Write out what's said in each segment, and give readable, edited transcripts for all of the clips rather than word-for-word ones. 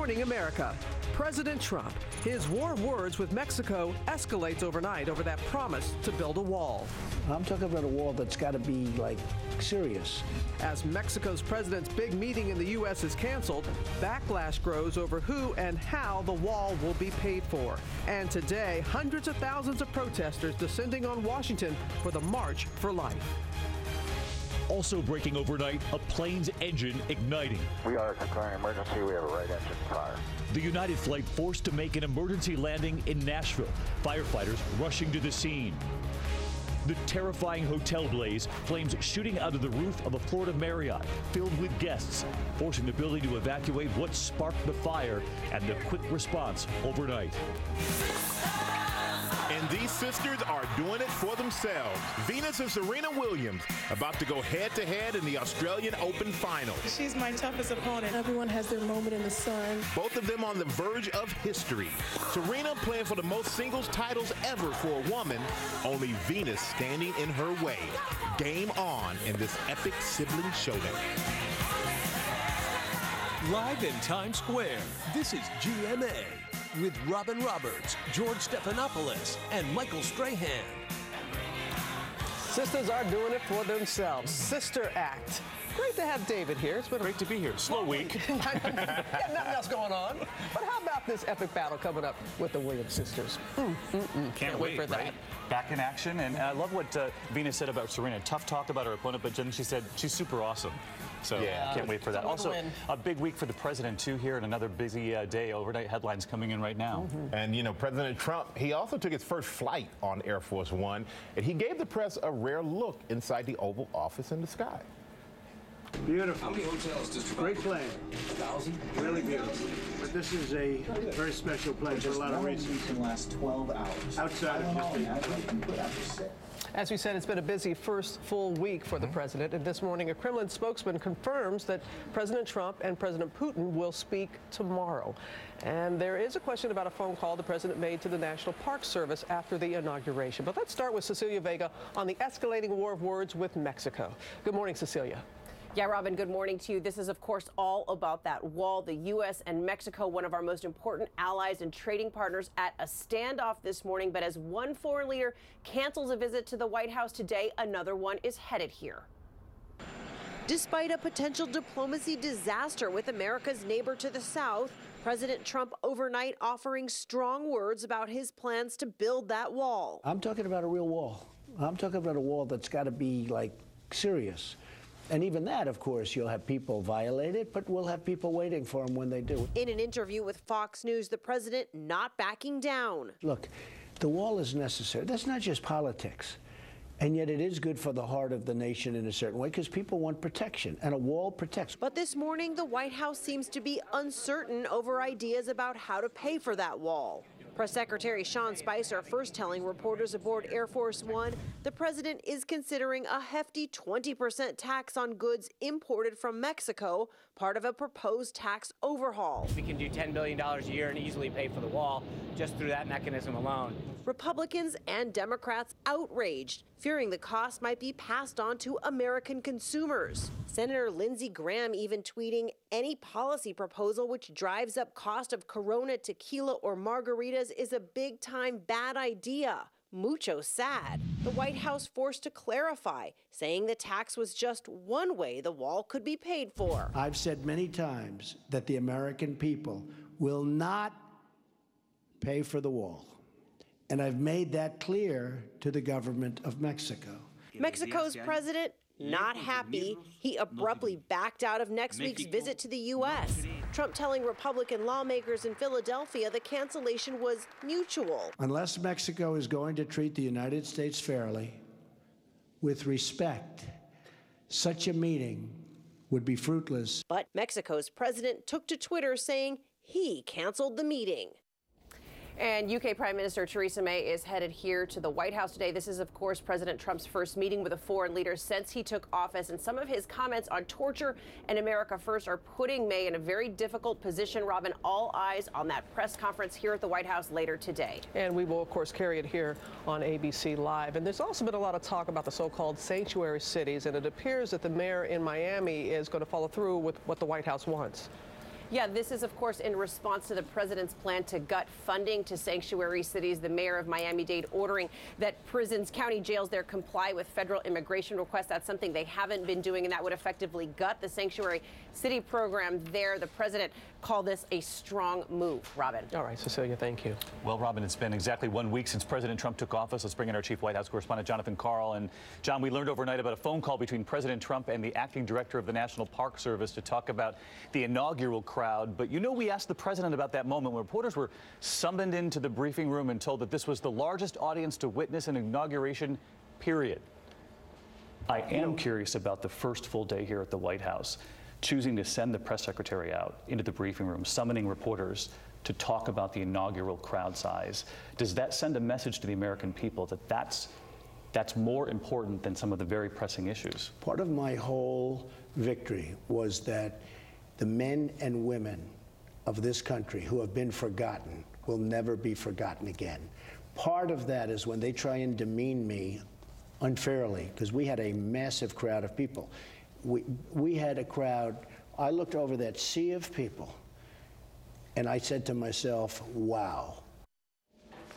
morning, America. President Trump, his war of words with Mexico escalates overnight over that promise to build a wall. I'm talking about a wall that's got to be, like, serious. As Mexico's president's big meeting in the U.S. is canceled, backlash grows over who and how the wall will be paid for. And today, hundreds of thousands of protesters descending on Washington for the March for Life. Also breaking overnight, a plane's engine igniting. We are declaring emergency. We have a right engine fire. The United flight forced to make an emergency landing in Nashville. Firefighters rushing to the scene. The terrifying hotel blaze, flames shooting out of the roof of a Florida Marriott filled with guests, forcing the building to evacuate what sparked the fire and the quick response overnight. And these sisters are doing it for themselves. Venus and Serena Williams about to go head-to-head in the Australian Open Finals. She's my toughest opponent. Everyone has their moment in the sun. Both of them on the verge of history. Serena playing for the most singles titles ever for a woman, only Venus standing in her way. Game on in this epic sibling showdown. Live in Times Square, this is GMA. With Robin Roberts, George Stephanopoulos, and Michael Strahan. Sisters are doing it for themselves. Sister Act. Great to have David here. It's been great to be here. Slow week. Nothing else going on. But how about this epic battle coming up with the Williams sisters? Can't wait for that. Right? Back in action. And I love what Venus said about Serena. Tough talk about her opponent, but then she said she's super awesome. So yeah, can't wait for that. Also, a big week for the president, too, here, and another busy day. Overnight headlines coming in right now. And, you know, President Trump, he also took his first flight on Air Force One, and he gave the press a rare look inside the Oval Office in the sky. Beautiful. How many hotels does Great plane. 1,000? Really beautiful. But this is a very special plane for a lot of reasons. Can last 12 hours. Outside of just As we said, it's been a busy first full week for the president. And this morning, a Kremlin spokesman confirms that President Trump and President Putin will speak tomorrow. And there is a question about a phone call the president made to the National Park Service after the inauguration. But let's start with Cecilia Vega on the escalating war of words with Mexico. Good morning, Cecilia. Yeah, Robin, good morning to you. This is, of course, all about that wall. The U.S. and Mexico, one of our most important allies and trading partners, at a standoff this morning. But as one foreign leader cancels a visit to the White House today, another one is headed here. Despite a potential diplomacy disaster with America's neighbor to the south, President Trump overnight offering strong words about his plans to build that wall. I'm talking about a real wall. I'm talking about a wall that's got to be, like, serious. And even that, of course, you'll have people violate it, but we'll have people waiting for them when they do. In an interview with Fox News, the president not backing down. Look, the wall is necessary. That's not just politics. And yet it is good for the heart of the nation in a certain way because people want protection, and a wall protects. But this morning, the White House seems to be uncertain over ideas about how to pay for that wall. Press Secretary Sean Spicer first telling reporters aboard Air Force One the president is considering a hefty 20% tax on goods imported from Mexico, part of a proposed tax overhaul. We can do $10 billion a year and easily pay for the wall just through that mechanism alone. Republicans and Democrats outraged, fearing the cost might be passed on to American consumers. Senator Lindsey Graham even tweeting, any policy proposal which drives up cost of Corona, tequila, or margaritas is a big-time bad idea. Mucho sad. The White House forced to clarify, saying the tax was just one way the wall could be paid for. I've said many times that the American people will not pay for the wall. And I've made that clear to the government of Mexico. Mexico's president not happy. He abruptly backed out of next week's visit to the U.S. Trump telling Republican lawmakers in Philadelphia the cancellation was mutual. Unless Mexico is going to treat the United States fairly, with respect, such a meeting would be fruitless. But Mexico's president took to Twitter saying he canceled the meeting. And UK Prime Minister Theresa May is headed here to the White House today. This is, of course, President Trump's first meeting with a foreign leader since he took office. And some of his comments on torture and America First are putting May in a very difficult position. Robin, all eyes on that press conference here at the White House later today. And we will, of course, carry it here on ABC Live. And there's also been a lot of talk about the so-called sanctuary cities. And it appears that the mayor in Miami is going to follow through with what the White House wants. Yeah, this is, of course, in response to the president's plan to gut funding to sanctuary cities. The mayor of Miami-Dade ordering that prisons, county jails there comply with federal immigration requests. That's something they haven't been doing, and that would effectively gut the sanctuary city program there. The president called this a strong move. Robin. All right, Cecilia, thank you. Well, Robin, it's been exactly 1 week since President Trump took office. Let's bring in our chief White House correspondent, Jonathan Karl. And John, we learned overnight about a phone call between President Trump and the acting director of the National Park Service to talk about the inaugural crowd. But you know, we asked the president about that moment when reporters were summoned into the briefing room and told that this was the largest audience to witness an inauguration, period. I am curious about the first full day here at the White House, choosing to send the press secretary out into the briefing room, summoning reporters to talk about the inaugural crowd size. Does that send a message to the American people that that's more important than some of the very pressing issues? Part of my whole victory was that the men and women of this country who have been forgotten will never be forgotten again. Part of that is when they try and demean me unfairly, because we had a massive crowd of people. We had a crowd. I looked over that sea of people, and I said to myself, wow.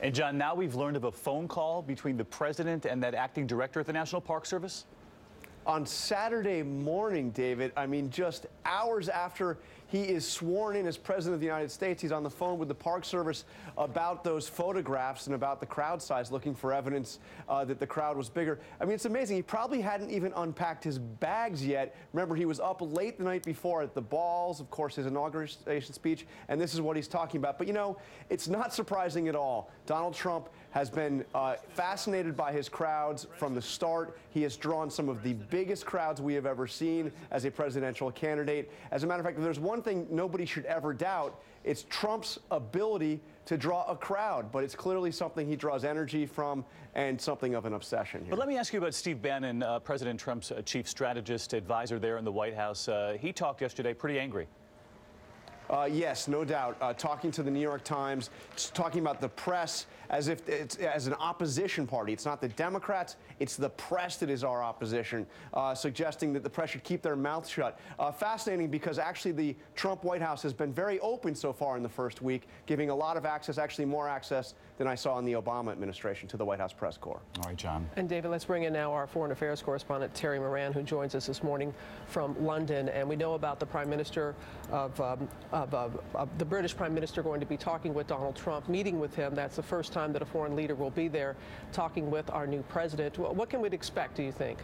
And John, now we've learned of a phone call between the president and that acting director at the National Park Service? On Saturday morning, David, I mean, just hours after he is sworn in as president of the United States, he's on the phone with the Park Service about those photographs and about the crowd size, looking for evidence that the crowd was bigger. I mean, it's amazing. He probably hadn't even unpacked his bags yet. Remember, he was up late the night before at the balls, of course, his inauguration speech, and this is what he's talking about. But, you know, it's not surprising at all. Donald Trump has been fascinated by his crowds from the start. He has drawn some of the biggest crowds we have ever seen as a presidential candidate. As a matter of fact, if there's one thing nobody should ever doubt, it's Trump's ability to draw a crowd. But it's clearly something he draws energy from and something of an obsession here. But let me ask you about Steve Bannon, President Trump's chief strategist advisor there in the White House. He talked yesterday pretty angry. Yes, no doubt. Talking to the New York Times, talking about the press as if it's as an opposition party. It's not the Democrats, it's the press that is our opposition, suggesting that the press should keep their mouth shut. Fascinating, because actually the Trump White House has been very open so far in the first week, giving a lot of access, actually more access than I saw in the Obama administration, to the White House press corps. All right, John. And David, let's bring in now our foreign affairs correspondent, Terry Moran, who joins us this morning from London. And we know about the Prime Minister of the British Prime Minister going to be talking with Donald Trump, meeting with him. That's the first time that a foreign leader will be there talking with our new president. What can we expect, do you think?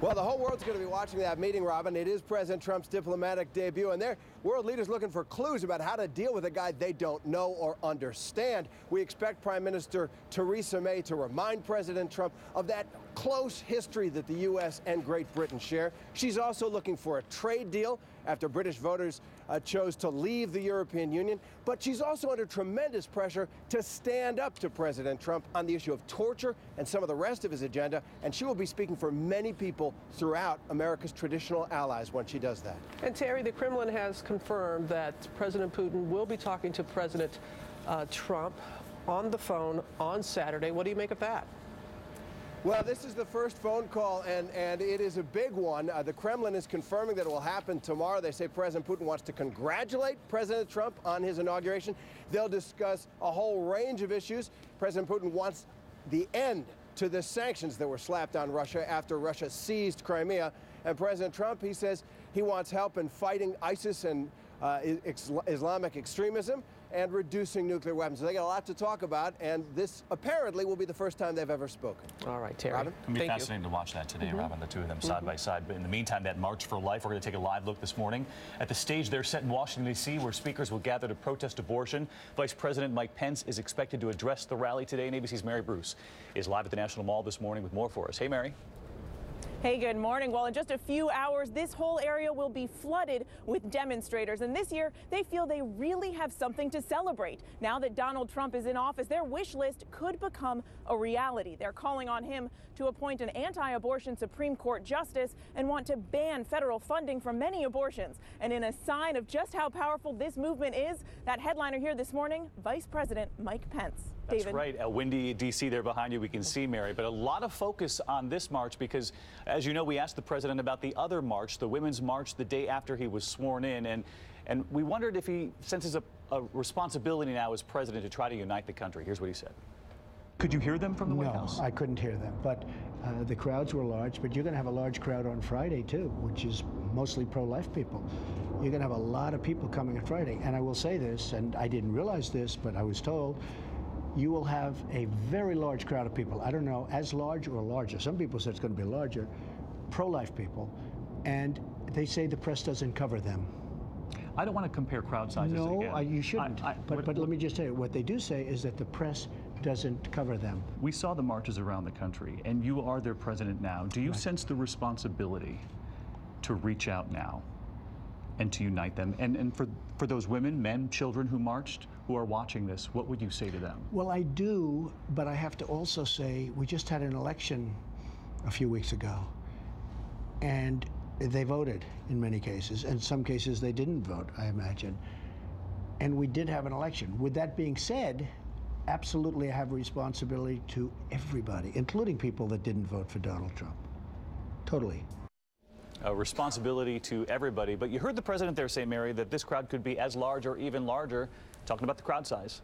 Well, the whole world's going to be watching that meeting, Robin. It is President Trump's diplomatic debut, and they're world leaders looking for clues about how to deal with a guy they don't know or understand. We expect Prime Minister Theresa May to remind President Trump of that close history that the U.S. and Great Britain share. She's also looking for a trade deal after British voters chose to leave the European Union. But she's also under tremendous pressure to stand up to President Trump on the issue of torture and some of the rest of his agenda. And she will be speaking for many people throughout America's traditional allies when she does that. And Terry, the Kremlin has confirmed that President Putin will be talking to President Trump on the phone on Saturday. What do you make of that? Well, this is the first phone call, and it is a big one. The Kremlin is confirming that it will happen tomorrow. They say President Putin wants to congratulate President Trump on his inauguration. They'll discuss a whole range of issues. President Putin wants the end to the sanctions that were slapped on Russia after Russia seized Crimea. And President Trump, he says he wants help in fighting ISIS and Islamic extremism and reducing nuclear weapons. So they got a lot to talk about, and this apparently will be the first time they've ever spoken. All right, Terry. Robin? It'll be fascinating to watch that today, Robin, the two of them side by side. But in the meantime, that March for Life, we're going to take a live look this morning at the stage they're set in Washington, D.C., where speakers will gather to protest abortion. Vice President Mike Pence is expected to address the rally today, and ABC's Mary Bruce is live at the National Mall this morning with more for us. Hey, Mary. Hey, good morning. Well, in just a few hours, this whole area will be flooded with demonstrators. And this year, they feel they really have something to celebrate. Now that Donald Trump is in office, their wish list could become a reality. They're calling on him to appoint an anti-abortion Supreme Court justice and want to ban federal funding for many abortions. And in a sign of just how powerful this movement is, that headliner here this morning, Vice President Mike Pence. That's right. Windy D.C. there behind you, we can see, Mary. But a lot of focus on this march because, as you know, we asked the president about the other march, the Women's March, the day after he was sworn in. And And we wondered if he senses a responsibility now as president to try to unite the country. Here's what he said. Could you hear them from the White House? No, I couldn't hear them. But the crowds were large. But you're going to have a large crowd on Friday, too, which is mostly pro-life people. You're going to have a lot of people coming on Friday. And I will say this, and I didn't realize this, but I was told, you will have a very large crowd of people. I don't know, as large or larger. Some people say it's going to be larger. Pro-life people. And they say the press doesn't cover them. I don't want to compare crowd sizes again. No, you shouldn't. But let me just tell you, what they do say is that the press doesn't cover them. We saw the marches around the country, and you are their president now. Do you sense the responsibility to reach out now and to unite them? And for those women, men, children who marched, who are watching this, what would you say to them? Well, I do, but I have to also say we just had an election a few weeks ago, and they voted in many cases. In some cases, they didn't vote, I imagine. And we did have an election. With that being said, absolutely I have a responsibility to everybody, including people that didn't vote for Donald Trump. Totally. A responsibility to everybody. But you heard the president there say, Mary, that this crowd could be as large or even larger, talking about the crowd size.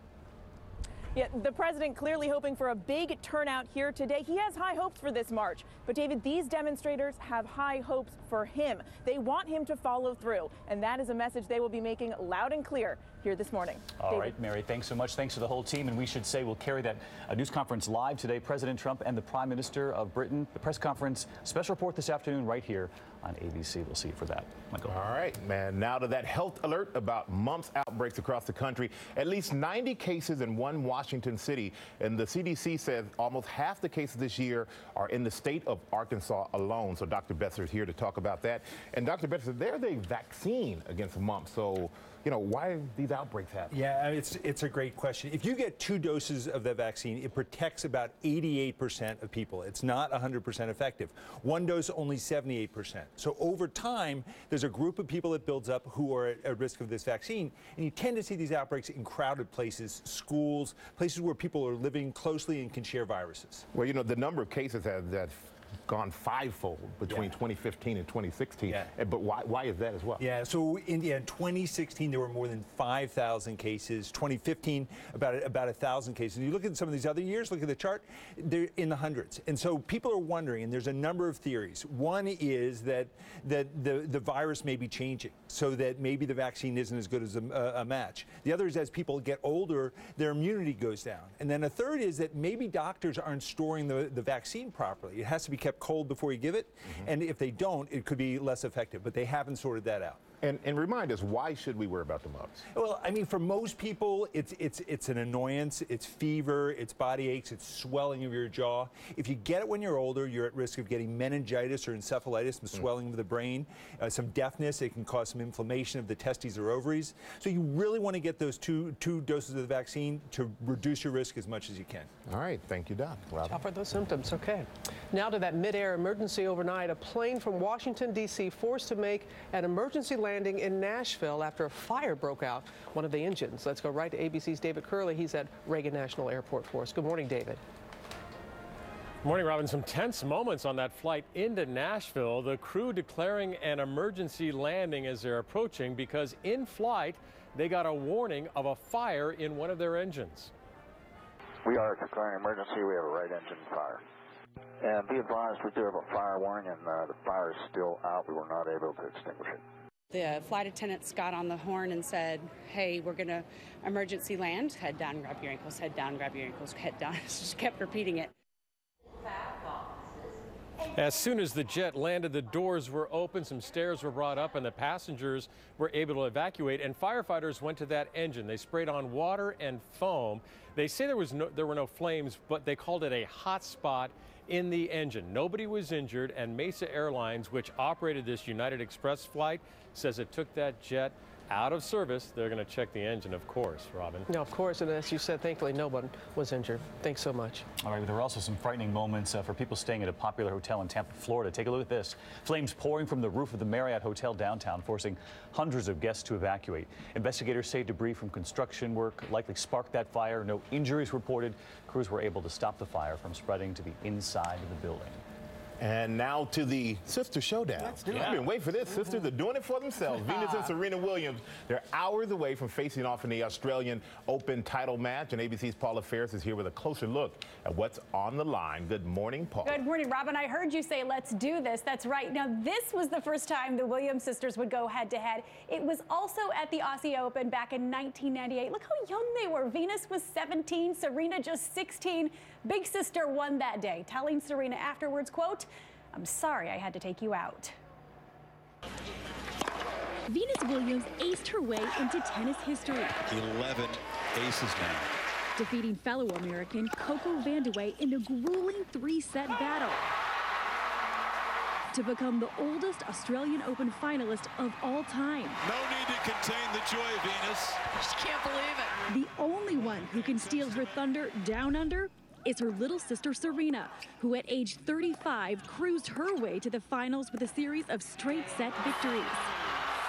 Yeah, the president clearly hoping for a big turnout here today. He has high hopes for this march. But, David, these demonstrators have high hopes for him. They want him to follow through. And that is a message they will be making loud and clear here this morning. All David. right, Mary, thanks so much. Thanks to the whole team. And we should say we'll carry that news conference live today. President Trump and the Prime Minister of Britain. The press conference, special report this afternoon right here on ABC. We'll see you for that. Michael. All right, man. Now to that health alert about mumps outbreaks across the country. At least 90 cases in one Washington city. And the CDC says almost half the cases this year are in the state of Arkansas alone. So Dr. Besser is here to talk about that. And Dr. Besser, there's a vaccine against mumps. So, you know, why these outbreaks happen? Yeah, it's a great question. If you get 2 doses of the vaccine, it protects about 88% of people. It's not 100% effective. 1 dose, only 78%. So over time, there's a group of people that builds up who are at risk of this vaccine. And you tend to see these outbreaks in crowded places, schools, places where people are living closely and can share viruses. Well, you know, the number of cases have gone 5-fold between 2015 and 2016. Yeah. But why is that as well? Yeah, so in 2016, there were more than 5,000 cases. 2015, about 1,000 cases. And you look at some of these other years, look at the chart, they're in the hundreds. And so people are wondering, and there's a number of theories. One is that the virus may be changing, so that maybe the vaccine isn't as good as a match. The other is as people get older, their immunity goes down. And then a third is that maybe doctors aren't storing the vaccine properly. It has to be kept cold before you give it, and if they don't, it could be less effective, but they haven't sorted that out. And remind us, why should we worry about the mumps? Well, I mean, for most people, it's an annoyance, it's fever, it's body aches, it's swelling of your jaw. If you get it when you're older, you're at risk of getting meningitis or encephalitis, some swelling of the brain, some deafness. It can cause some inflammation of the testes or ovaries. So you really want to get those two doses of the vaccine to reduce your risk as much as you can. All right, thank you, Doc. Watch out for those symptoms. Okay. Now to that mid-air emergency overnight. A plane from Washington, D.C. forced to make an emergency landing in Nashville after a fire broke out one of the engines. Let's go right to ABC's David Curley. He's at Reagan National Airport for us. Good morning, David. Morning, Robin. Some tense moments on that flight into Nashville. The crew declaring an emergency landing as they're approaching because in flight they got a warning of a fire in one of their engines. We are declaring emergency. We have a right engine fire. And be advised, we do have a fire warning, and the fire is still out. We were not able to extinguish it. The flight attendants got on the horn and said, hey, we're going to emergency land. Head down, grab your ankles, head down, grab your ankles, head down. Just kept repeating it. As soon as the jet landed, the doors were open, some stairs were brought up, and the passengers were able to evacuate. And firefighters went to that engine. They sprayed on water and foam. They say there were no flames, but they called it a hot spot in the engine. Nobody was injured, and Mesa Airlines, which operated this United Express flight, says it took that jet out of service. They're going to check the engine, of course, Robin. No, of course, and as you said, thankfully no one was injured. Thanks so much. All right, there were also some frightening moments for people staying at a popular hotel in Tampa, Florida. Take a look at this. Flames pouring from the roof of the Marriott Hotel downtown, forcing hundreds of guests to evacuate. Investigators say debris from construction work likely sparked that fire. No injuries reported. Crews were able to stop the fire from spreading to the inside of the building. And now to the sister showdown. Let's do it. I've been waiting for this. Sisters are doing it for themselves. Venus and Serena Williams, they're hours away from facing off in the Australian Open title match. And ABC's Paula Ferris is here with a closer look at what's on the line. Good morning, Paula. Good morning, Robin. I heard you say, let's do this. That's right. Now, this was the first time the Williams sisters would go head-to-head. It was also at the Aussie Open back in 1998. Look how young they were. Venus was 17, Serena just 16. Big sister won that day, telling Serena afterwards, quote, "I'm sorry I had to take you out." Venus Williams aced her way into tennis history. 11 aces now. Defeating fellow American Coco Vandeweghe in a grueling 3-set battle to become the oldest Australian Open finalist of all time. No need to contain the joy, Venus. Just can't believe it. The only one who can steal her thunder down under is her little sister Serena, who at age 35 cruised her way to the finals with a series of straight set victories.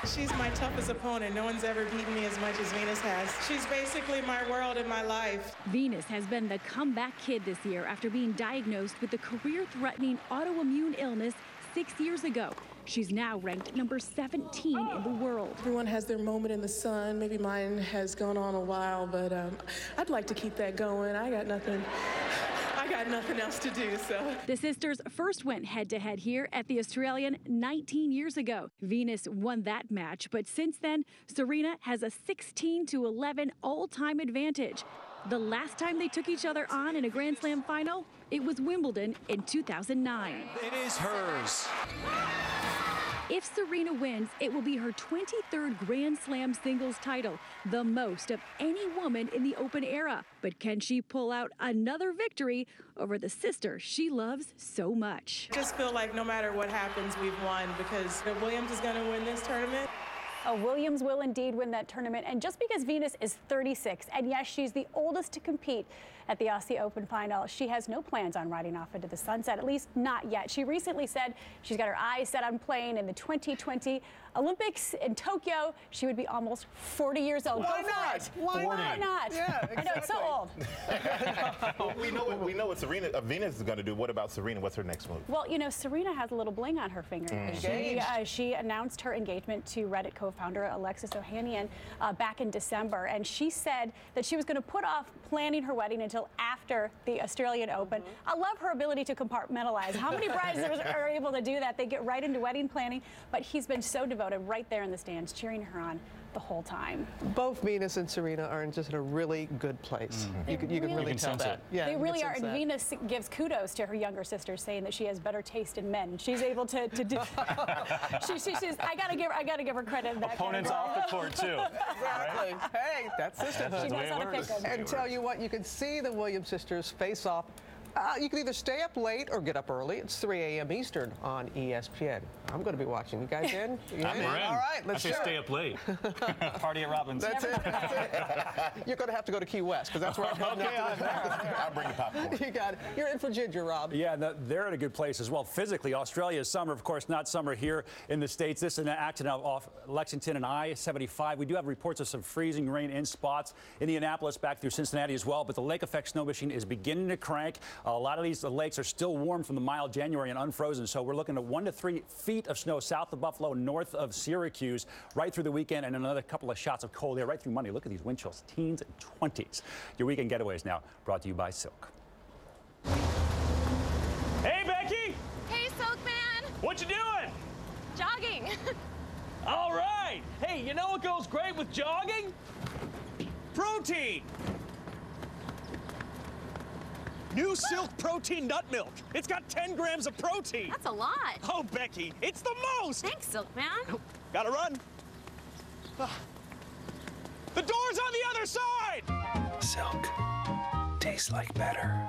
She's my toughest opponent. No one's ever beaten me as much as Venus has. She's basically my world and my life. Venus has been the comeback kid this year after being diagnosed with the career-threatening autoimmune illness 6 years ago. She's now ranked number 17 in the world. Everyone has their moment in the sun. Maybe mine has gone on a while, but I'd like to keep that going. I got nothing else to do, so. The sisters first went head-to-head here at the Australian 19 years ago. Venus won that match, but since then, Serena has a 16-11 all-time advantage. The last time they took each other on in a Grand Slam final, it was Wimbledon in 2009. It is hers. If Serena wins, it will be her 23rd Grand Slam singles title, the most of any woman in the Open era. But can she pull out another victory over the sister she loves so much? I just feel like no matter what happens, we've won because Williams is going to win this tournament. Williams will indeed win that tournament. And just because Venus is 36, and yes, she's the oldest to compete at the Aussie Open final, she has no plans on riding off into the sunset, at least not yet. She recently said she's got her eyes set on playing in the 2020 Olympics in Tokyo. She would be almost 40 years old. Why Go for not? it. Why not? Yeah, exactly. I know, it's so old. Well, we know what Venus is going to do. What about Serena? What's her next move? Well, you know, Serena has a little bling on her finger. She announced her engagement to Reddit co-founder Alexis Ohanian back in December, and she said that she was going to put off planning her wedding until after the Australian Open. I love her ability to compartmentalize. How many brides are able to do that? They get right into wedding planning, but he's been so devoted right there in the stands, cheering her on the whole time. Both Venus and Serena are just in a really good place. You can really tell that. Yeah, they really are. And Venus gives kudos to her younger sister, saying that she has better taste in men. She's able to do. she's. I gotta give her credit. In that Opponents off the court too. Exactly. Right? Hey, that's sisterhood. She knows how to pick them. And tell you what, you can see the Williams sisters face off. You can either stay up late or get up early. It's 3 a.m. Eastern on ESPN. I'm going to be watching. You guys in? I'm in. All right, let's I say stay up late. Party at Robin's. That's it. You're going to have to go to Key West because that's where I'm heading I'll bring the popcorn. You got it. You're in for Ginger, Rob. Yeah, they're in a good place as well. Physically, Australia is summer, of course, not summer here in the States. This is an accident off Lexington and I-75. We do have reports of some freezing rain in spots. Indianapolis back through Cincinnati as well, but the lake effect snow machine is beginning to crank. A lot of these lakes are still warm from the mild January and unfrozen, so we're looking at 1 to 3 feet of snow south of Buffalo, north of Syracuse, right through the weekend, and another couple of shots of cold air right through Monday. Look at these wind chills, teens and 20s. Your weekend getaways now brought to you by Silk. Hey, Becky! Hey, Silk Man! What you doing? Jogging. All right. Hey, you know what goes great with jogging? Protein. New Silk Protein Nut Milk. It's got 10 grams of protein. That's a lot. Oh, Becky, it's the most. Thanks, Silk Man. Gotta run. The door's on the other side. Silk. Tastes like better.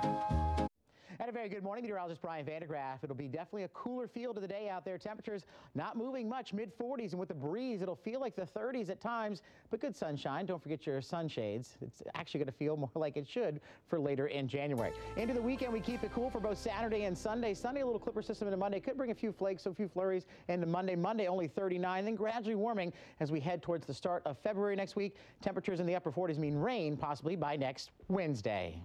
And a very good morning, meteorologist Brian Vandegraff. It'll be definitely a cooler feel to the day out there. Temperatures not moving much, mid-40s, and with the breeze, it'll feel like the 30s at times, but good sunshine. Don't forget your sunshades. It's actually going to feel more like it should for later in January. Into the weekend, we keep it cool for both Saturday and Sunday. Sunday, a little clipper system into Monday. Could bring a few flakes, a few flurries into Monday. Monday, only 39, then gradually warming as we head towards the start of February next week. Temperatures in the upper 40s mean rain possibly by next Wednesday.